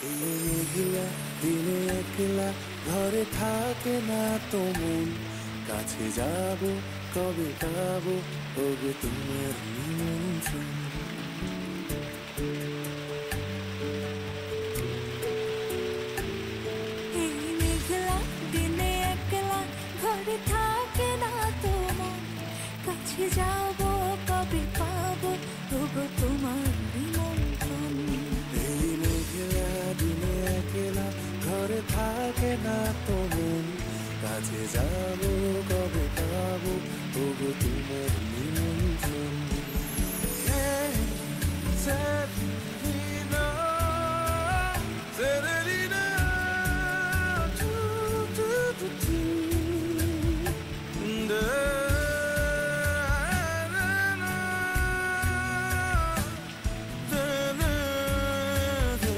এই মেঘলা দিনে একলা ঘরে থাকে না তো মন, কাছে যাব কবে পাবো ওগো তোমার নিমন্ত্রণ। এই মেঘলা দিনে একলা ঘরে থাকে না তো মন, কাছে যাব কবে পাবো ওগো তোমার নিমন্ত্রণ। এই মেঘলা দিনে একলা ঘরে থাকে না তো মন, কাছে যাব কবে পাবো ওগো তোমার নিমন্ত্রণ। Hey, Serena, Serena, do, do, do, do. Da, na, na, da, na, da,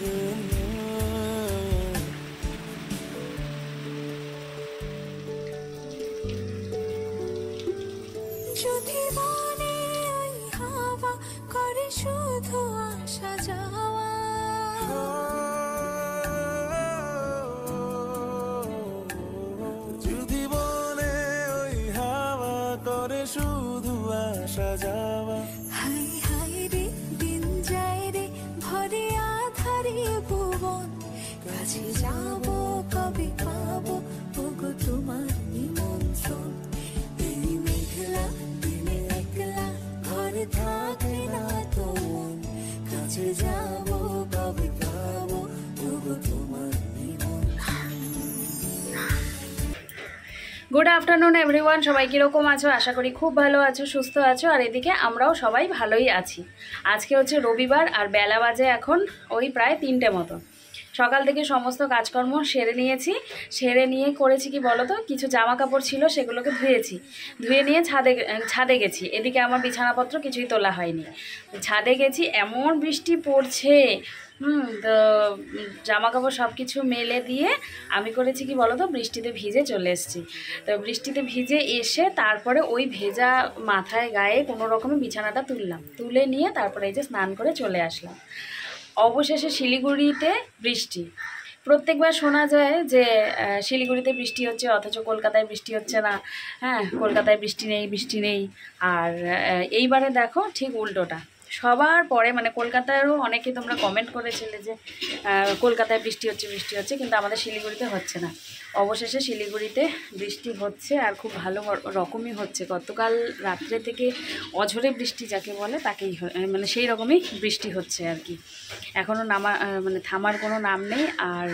da, na. যদি মনে ওই হাওয়া করে শুধু আসা যাওয়া, যদি বলে ওই হাওয়া করে শুধু আসা যাওয়া, হাই হাই রে দিন যায় রে ভরে আধারে ভুবন, কাছে যাব কবে পাবো ওগো তোমার নিমন্ত্রণ। এই মেঘলা দিনে একলা ঘরে থাকে না তো মন, কাছে যাব কবে পাবো ওগো তোমার নিমন্ত্রণ। গুড আফটারনুন এভরিওয়ান, সবাই কীরকম আছো? আশা করি খুব ভালো আছো, সুস্থ আছো। আর এদিকে আমরাও সবাই ভালোই আছি। আজকে হচ্ছে রবিবার আর বেলা বাজে এখন ওই প্রায় 3টে মতো। সকাল থেকে সমস্ত কাজকর্ম সেরে নিয়েছি। সেরে নিয়ে করেছি কি বলো তো, কিছু জামা কাপড় ছিল সেগুলোকে ধুয়েছি। ধুয়ে নিয়ে ছাদে গেছি। এদিকে আমার বিছানাপত্র কিছুই তোলা হয়নি। ছাদে গেছি, এমন বৃষ্টি পড়ছে। তো জামা কাপড় সব কিছু মেলে দিয়ে আমি করেছি কি বলো তো, বৃষ্টিতে ভিজে চলে এসেছি। তো বৃষ্টিতে ভিজে এসে তারপরে ওই ভেজা মাথায় গায়ে কোনো রকমে বিছানাটা তুললাম। তুলে নিয়ে তারপরে এই যে স্নান করে চলে আসলাম। অবশেষে শিলিগুড়িতে বৃষ্টি। প্রত্যেকবার শোনা যায় যে শিলিগুড়িতে বৃষ্টি হচ্ছে, অথচ কলকাতায় বৃষ্টি হচ্ছে না। হ্যাঁ, কলকাতায় বৃষ্টি নেই, বৃষ্টি নেই। আর এইবারে দেখো ঠিক উল্টোটা। সবার পরে মানে কলকাতায়ও অনেকে তোমরা কমেন্ট করেছিলে যে কলকাতায় বৃষ্টি হচ্ছে, বৃষ্টি হচ্ছে, কিন্তু আমাদের শিলিগুড়িতে হচ্ছে না। অবশেষে শিলিগুড়িতে বৃষ্টি হচ্ছে, আর খুব ভালো রকমই হচ্ছে। গতকাল রাত্রে থেকে অঝরে বৃষ্টি যাকে বলে তাকেই মানে সেই রকমই বৃষ্টি হচ্ছে আর কি। এখনও মানে থামার কোনো নাম নেই। আর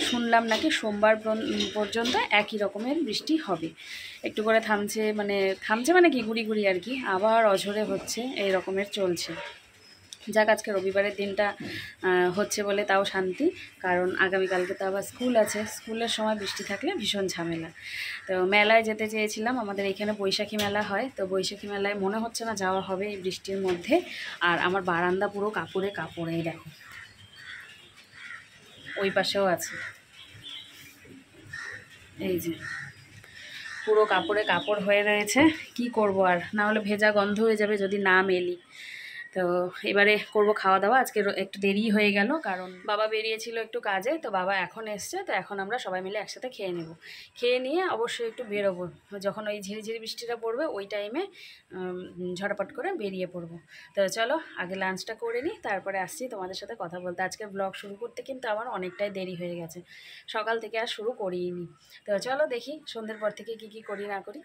শুনলাম নাকি সোমবার পর্যন্ত একই রকমের বৃষ্টি হবে। একটু করে থামছে মানে কি গুড়ি গুড়ি আর কি, আবার অঝরে হচ্ছে, এই রকমের চলছে। যাক, আজকে রবিবারের দিনটা হচ্ছে বলে তাও শান্তি, কারণ আগামীকালকে তো আবার স্কুল আছে। স্কুলের সময় বৃষ্টি থাকলে ভীষণ ঝামেলা। তো মেলায় যেতে চেয়েছিলাম, আমাদের এখানে বৈশাখী মেলা হয়। তো বৈশাখী মেলায় মনে হচ্ছে না যাওয়া হবে এই বৃষ্টির মধ্যে। আর আমার বারান্দা পুরো কাপড়েই দেখো, ওই পাশেও আছে, এই যে পুরো কাপড় হয়ে রয়েছে। কি করব আর, না হলে ভেজা গন্ধ হয়ে যাবে যদি না মেলি। তো এবারে করব খাওয়া দাওয়া। আজকে একটু দেরি হয়ে গেল, কারণ বাবা বেরিয়েছিল একটু কাজে। তো বাবা এখন এসছে, তো এখন আমরা সবাই মিলে একসাথে খেয়ে নেব। খেয়ে নিয়ে অবশ্যই একটু বেরোবো, যখন ওই ঝিরিঝিরি বৃষ্টিটা পড়বে ওই টাইমে ঝটপট করে বেরিয়ে পড়বো। তো চলো আগে লাঞ্চটা করে নিই, তারপরে আসছি তোমাদের সাথে কথা বলতে। আজকের ব্লগ শুরু করতে কিন্তু আমার অনেকটাই দেরি হয়ে গেছে, সকাল থেকে আর শুরু করিনি। তো চলো দেখি সন্ধ্যের পর থেকে কি করি না করি।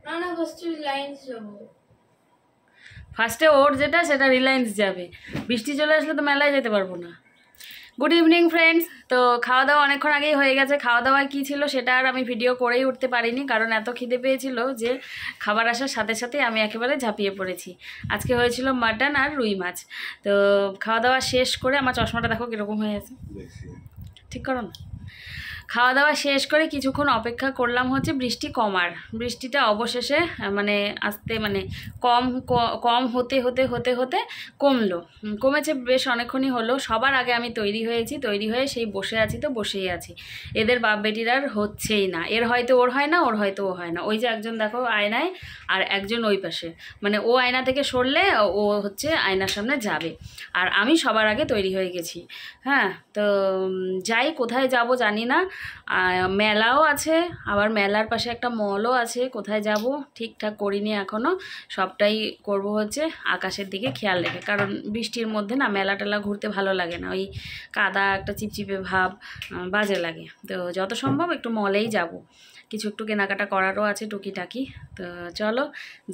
না ফার্স্টে রিলায়েন্স যাবো। ফার্স্টে ওর যেটা সেটা রিলায়েন্স যাবে, বৃষ্টি চলে আসলে তো মেলায় যেতে পারবো না। Good evening friends. তো খাওয়া দাওয়া অনেকক্ষণ আগেই হয়ে গেছে। খাওয়া দাওয়া কী ছিল সেটা আর আমি ভিডিও করেই উঠতে পারিনি, কারণ এত খিদে পেয়েছিল যে খাবার আসার সাথে সাথে আমি একেবারে ঝাঁপিয়ে পড়েছি। আজকে হয়েছিল মাটন আর রুই মাছ। তো খাওয়া দাওয়া শেষ করে, আমার চশমাটা দেখো কীরকম হয়ে আছে, ঠিক করো না। খাওয়া দাওয়া শেষ করে কিছুক্ষণ অপেক্ষা করলাম হচ্ছে বৃষ্টি কমার। বৃষ্টিটা অবশেষে মানে আস্তে মানে কম হতে হতে হতে হতে কমলো। কমেছে বেশ অনেকক্ষণই হলো। সবার আগে আমি তৈরি হয়েছি, তৈরি হয়ে সেই বসে আছি, তো বসেই আছি। এদের বাপ বেটির আর হচ্ছেই না। এর হয়তো ওর হয় না, ওর হয়তো ও হয় না। ওই যে একজন দেখো আয়নায়, আর একজন ওই পাশে, মানে ও আয়না থেকে সরলে ও হচ্ছে আয়নার সামনে যাবে। আর আমি সবার আগে তৈরি হয়ে গেছি। হ্যাঁ, তো যাই, কোথায় যাব জানি না। মেলাও আছে, আবার মেলার পাশে একটা মলও আছে। কোথায় যাব ঠিকঠাক করিনি এখনও। সবটাই করব হচ্ছে আকাশের দিকে খেয়াল রেখে, কারণ বৃষ্টির মধ্যে না মেলা টেলা ঘুরতে ভালো লাগে না। ওই কাদা একটা চিপচিপে ভাব বাজে লাগে। তো যত সম্ভব একটু মলেই যাব। কিছু একটু কেনাকাটা করারও আছে টুকিটাকি। তো চলো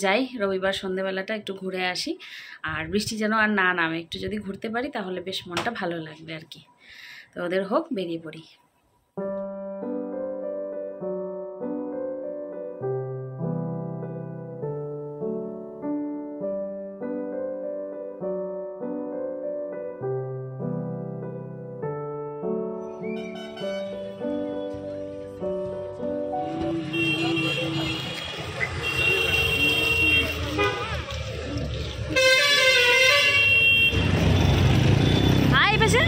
যাই, রবিবার সন্ধেবেলাটা একটু ঘুরে আসি। আর বৃষ্টি যেন আর না নামে, একটু যদি ঘুরতে পারি তাহলে বেশ মনটা ভালো লাগবে আর কি। তো ওদের হোক, বেরিয়ে পড়ি। হাই পেছে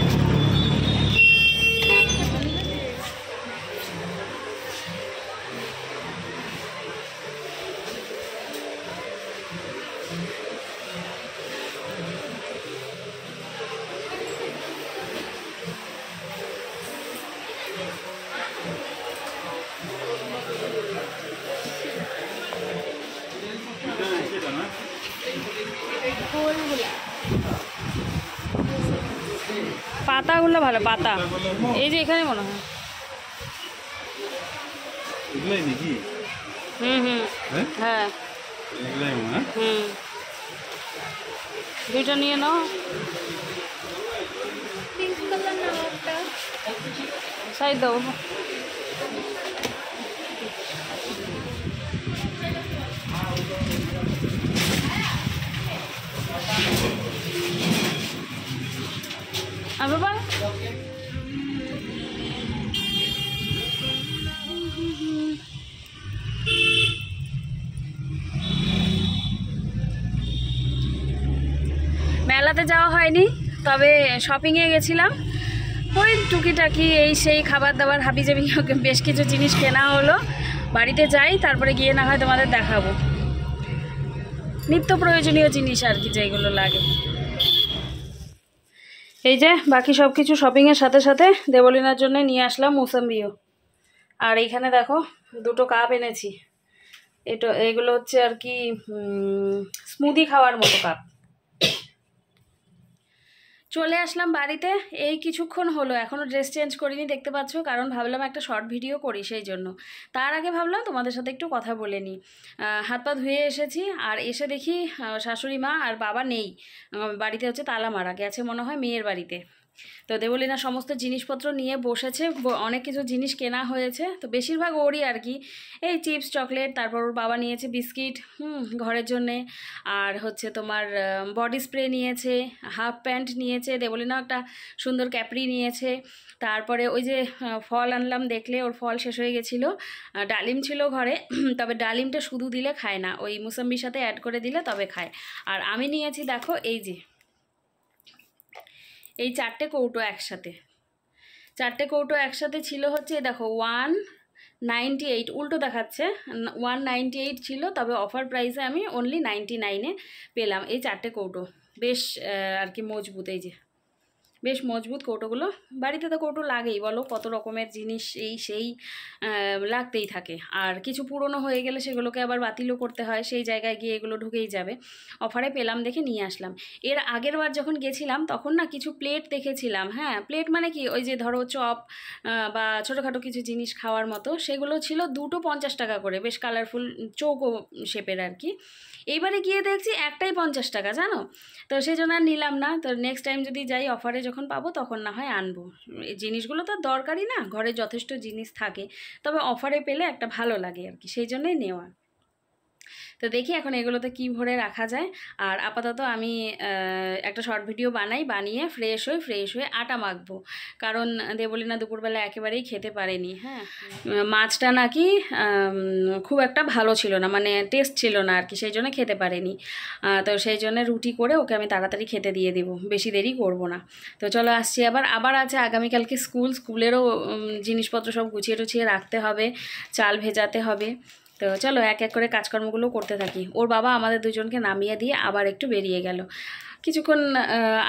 পাতাগুলো ভালো, পাতা এই যে এখানে মনে হয়। এগুলাই নাকি? হুম, হ্যাঁ, এগুলাই মনে হয়। দুইটা নিয়ে নাও। পিঙ্ক কালার না একটা সাইড দাও। আর বাবা মেলাতে যাওয়া হয়নি, তবে শপিংয়ে গেছিলাম। ওই টুকিটাকি এই সেই খাবার দাবার হাবিজাবি বেশ কিছু জিনিস কেনা হলো। বাড়িতে যাই, তারপরে গিয়ে না হয় তোমাদের দেখাবো। নিত্য প্রয়োজনীয় জিনিস আর কি, যেগুলো লাগে। এই যে বাকি সব কিছু শপিংয়ের সাথে সাথে দেবলিনার জন্য নিয়ে আসলাম মুসাম্বিও। আর এইখানে দেখো দুটো কাপ এনেছি। এগুলো হচ্ছে আর কি স্মুদি খাওয়ার মতো কাপ। চলে আসলাম বাড়িতে, এই কিছুক্ষণ হলো। এখনও ড্রেস চেঞ্জ করিনি, দেখতে পাচ্ছ, কারণ ভাবলাম একটা শর্ট ভিডিও করি সেই জন্য। তার আগে ভাবলাম তোমাদের সাথে একটু কথা বলে নিই। হাত পা ধুয়ে এসেছি, আর এসে দেখি শাশুড়ি মা আর বাবা নেই। বাড়িতে হচ্ছে তালা মারা, গেছে মনে হয় মেয়ের বাড়িতে। তো দেবলীনা সমস্ত জিনিসপত্র নিয়ে বসেছে। অনেক কিছু জিনিস কেনা হয়েছে, তো বেশিরভাগ ওরই আর কি। এই চিপস, চকলেট, তারপর ওর বাবা নিয়েছে বিস্কিট ঘরের জন্যে। আর হচ্ছে তোমার বডি স্প্রে নিয়েছে, হাফ প্যান্ট নিয়েছে, দেবলীনা একটা সুন্দর ক্যাপরি নিয়েছে। তারপরে ওই যে ফল আনলাম, দেখলে ওর ফল শেষ হয়ে গেছিলো। ডালিম ছিল ঘরে, তবে ডালিমটা শুধু দিলে খায় না, ওই মুসাম্বির সাথে অ্যাড করে দিলে তবে খায়। আর আমি নিয়েছি দেখো এই যে এই চারটে কৌটো একসাথে ছিল হচ্ছে দেখো 198, উল্টো দেখাচ্ছে 198 ছিল, তবে অফার প্রাইসে আমি অনলি 99-এ পেলাম এই চারটে কৌটো। বেশ আর কি মজবুত, এই যে বেশ মজবুত কৌটোগুলো। বাড়িতে তো কৌটো লাগেই, বলো, কত রকমের জিনিস এই সেই লাগতেই থাকে। আর কিছু পুরনো হয়ে গেলে সেগুলোকে আবার বাতিলও করতে হয়, সেই জায়গায় গিয়ে এগুলো ঢুকেই যাবে। অফারে পেলাম দেখে নিয়ে আসলাম। এর আগের বার যখন গেছিলাম তখন না কিছু প্লেট দেখেছিলাম। হ্যাঁ, প্লেট মানে কি, ওই যে ধরো চপ বা ছোটোখাটো কিছু জিনিস খাওয়ার মতো, সেগুলো ছিল দুটো 50 টাকা করে, বেশ কালারফুল চৌকো শেপের আর কি। এইবারে গিয়ে দেখছি একটাই 50 টাকা, জানো। তো সেই জন্য আর নিলাম না। তো নেক্সট টাইম যদি যাই, অফারে যখন পাবো তখন না হয় আনবো। এই জিনিসগুলো তো দরকারি না, ঘরে যথেষ্ট জিনিস থাকে, তবে অফারে পেলে একটা ভালো লাগে আর কি, সেই জন্যই নেওয়া। তো দেখি এখন এগুলোতে কি ভরে রাখা যায়। আর আপাতত আমি একটা শর্ট ভিডিও বানিয়ে ফ্রেশ হয়ে আটা মাখবো, কারণ দেবলীনা দুপুরবেলা একেবারেই খেতে পারেনি। হ্যাঁ, মাছটা নাকি খুব একটা ভালো ছিল না, মানে টেস্ট ছিল না আর কি, সেই জন্য খেতে পারেনি। তো সেই জন্য রুটি করে ওকে আমি তাড়াতাড়ি খেতে দিয়ে দিব, বেশি দেরি করব না। তো চলো আসছি আবার আছে আগামীকালকে স্কুলেরও জিনিসপত্র সব গুছিয়ে টুছিয়ে রাখতে হবে, চাল ভেজাতে হবে। তো চলো এক এক করে কাজকর্মগুলো করতে থাকি। ওর বাবা আমাদের দুজনকে নামিয়ে দিয়ে আবার একটু বেরিয়ে গেল, কিছুক্ষণ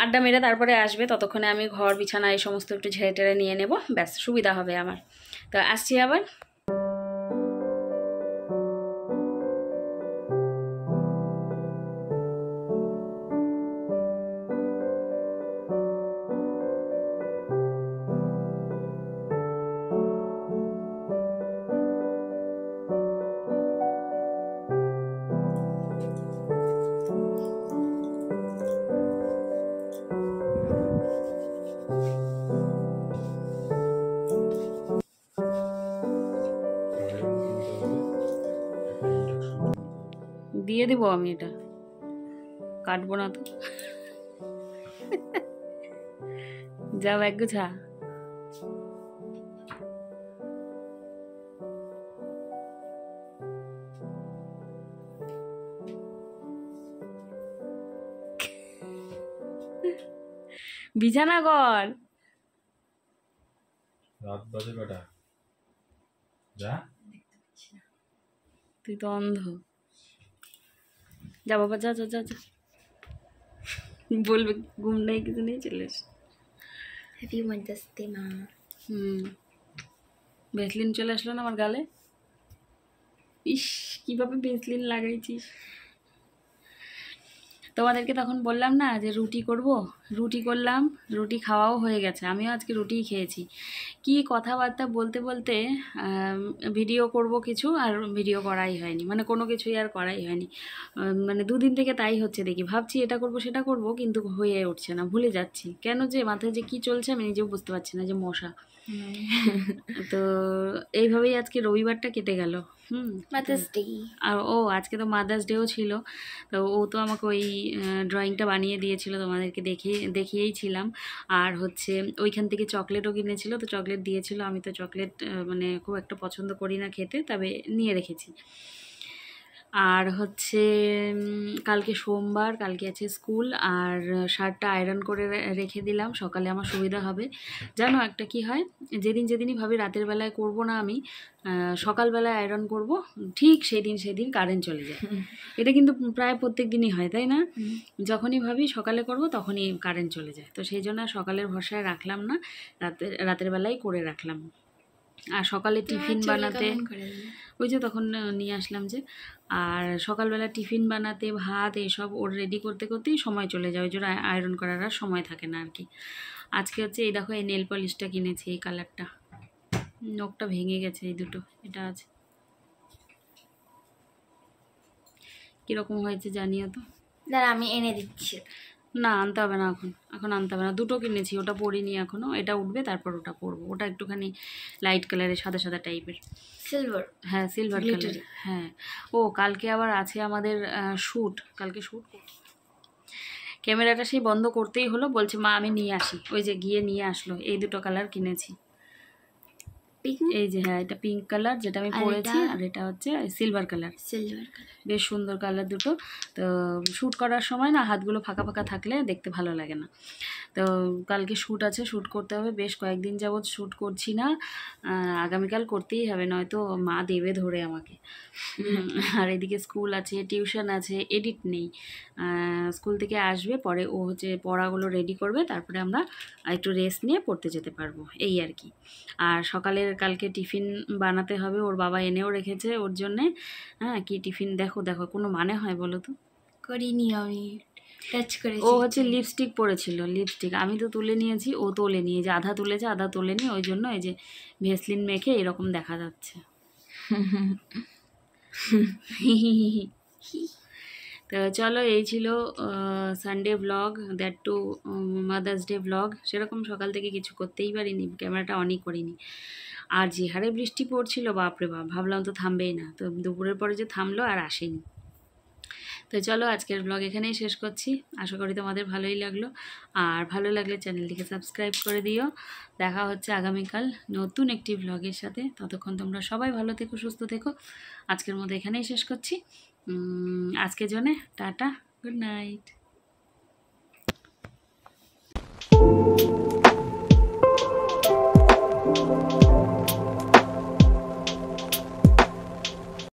আড্ডা মেরে তারপরে আসবে। ততক্ষণে আমি ঘর বিছানা এই সমস্ত একটু ঝেড়ে টেড়ে নিয়ে নেব, ব্যাস সুবিধা হবে আমার। তো আসছি আবার। দিয়ে দেবো আমি, এটা কাটবো না তো। যাও এক গুছা। বিছানা কর, রাত বাজে কটা? যা, তুই তো অন্ধ। যা বাবা, যা যা যা যা। বলবে ঘুম নেই, কিছু নেই, চলে এস। হ্যাপি মাদার্স ডে মা। ভেসলিন চলে আসলো না আমার গালে। ইস, কিভাবে ভেসলিন লাগাইছিস। তোমাদেরকে তখন বললাম না যে রুটি করব, রুটি করলাম, রুটি খাওয়াও হয়ে গেছে, আমিও আজকে রুটিই খেয়েছি। কি কথাবার্তা বলতে বলতে ভিডিও করব কিছু, আর ভিডিও করাই হয়নি, মানে কোনো কিছুই আর করাই হয়নি। মানে দুদিন থেকে তাই হচ্ছে, দেখি ভাবছি এটা করব সেটা করব, কিন্তু হয়ে উঠছে না, ভুলে যাচ্ছি। কেন যে মাথায় যে কি চলছে আমি নিজেও বুঝতে পারছি না, যে মশা। তো এইভাবেই আজকে রবিবারটা কেটে গেল। Mother's day. আর আজকে তো মাদার্স ডেও ছিল। তো ও তো আমাকে ওই ড্রয়িংটা বানিয়ে দিয়েছিল, তোমাদেরকে দেখিয়েইছিলাম। আর হচ্ছে ওইখান থেকে চকলেটও কিনেছিল, তো চকলেট দিয়েছিল। আমি তো চকলেট মানে খুব একটা পছন্দ করি না খেতে, তবে নিয়ে রেখেছি। আর হচ্ছে কালকে সোমবার, কালকে আছে স্কুল, আর শার্টটা আয়রন করে রেখে দিলাম, সকালে আমার সুবিধা হবে। জানো একটা কি হয়, যেদিনই ভাবি রাতের বেলায় করব না আমি, সকালবেলায় আয়রন করব, ঠিক সেদিন কারেন্ট চলে যায়। এটা কিন্তু প্রায় প্রত্যেক দিনই হয়, তাই না? যখনই ভাবি সকালে করব তখনই কারেন্ট চলে যায়। তো সেই জন্য সকালের ভরসায় রাখলাম না, রাতের বেলায় করে রাখলাম। আর সকালে টিফিন বানাতে, ওই যে তখন নিয়ে আসলাম যে, আর সকালবেলা টিফিন বানাতে, ভাত এইসব ওর রেডি করতে করতেই সময় চলে যায়, ওই জন্য আয়রন করার আর সময় থাকে না আর কি। আজকে হচ্ছে এই দেখো, এই নেল পলিশটা কিনেছি, এই কালারটা, নখটা ভেঙে গেছে, এই দুটো, এটা আছে। কীরকম হয়েছে জানিও তো। দাঁড়া আমি এনে দিচ্ছি। না আনতে হবে না, এখন আনতে হবে না, দুটো কিনেছি, ওটা পরিনি এখনও, এটা উঠবে তারপর ওটা পরবো। ওটা একটুখানি লাইট কালারের, সাদা সাদা টাইপের, সিলভার। হ্যাঁ সিলভার কালার। হ্যাঁ, কালকে আবার আছে আমাদের শ্যুট, কালকে শ্যুট। ক্যামেরাটা সেই বন্ধ করতেই হলো, বলছে মা আমি নিয়ে আসি, ওই যে গিয়ে নিয়ে আসলো। এই দুটো কালার কিনেছি, এই যে, হ্যাঁ এটা পিঙ্ক কালার যেটা আমি পরেছি, আর এটা হচ্ছে সিলভার কালার। বেশ সুন্দর কালার দুটো। তো শ্যুট করার সময় না হাতগুলো ফাঁকা ফাঁকা থাকলে দেখতে ভালো লাগে না। তো কালকে শ্যুট আছে, শ্যুট করতে হবে, বেশ কয়েকদিন যাবৎ শ্যুট করছি না, আগামীকাল করতেই হবে, নয়তো মা দেবে ধরে আমাকে। আর এদিকে স্কুল আছে, টিউশন আছে, এডিট নেই। স্কুল থেকে আসবে, পরে ও হচ্ছে পড়াগুলো রেডি করবে, তারপরে আমরা একটু রেস্ট নিয়ে পড়তে যেতে পারবো, এই আর কি। আর সকালের কালকে টিফিন বানাতে হবে, ওর বাবা এনেও রেখেছে ওর জন্যে। হ্যাঁ, কি টিফিন দেখো কোনো মানে হয় বলো তো? করিনি আমি, টাচ করেছি। ও হচ্ছে লিপস্টিক পরেছিল, লিপস্টিক আমি তো তুলে নিয়েছি, ও তোলে নিয়ে, যে আধা তুলেছে আধা তোলেনি, ওই জন্য এই যে ভেসলিন মেখে এরকম দেখা যাচ্ছে। তো চলো, এই ছিল Sunday blog, that to mother's day blog. সেরকম সকাল থেকে কিছু করতেই পারিনি, ক্যামেরাটা অনই করিনি। আর যে হারে বৃষ্টি পড়ছিল, বাপরে বাপ, ভাবলাম তো থামবেই না, তো দুপুরের পরে যে থামলো আর আসেনি। তো চলো আজকের ব্লগ এখানেই শেষ করছি। আশা করি তোমাদের ভালোই লাগলো, আর ভালো লাগলে চ্যানেলটিকে সাবস্ক্রাইব করে দিও। দেখা হচ্ছে আগামীকাল নতুন একটি ব্লগের সাথে। ততক্ষণ তোমরা সবাই ভালো থেকো, সুস্থ থেকো। আজকের মতো এখানেই শেষ করছি। আজকের জন্যে টাটা, গুড নাইট।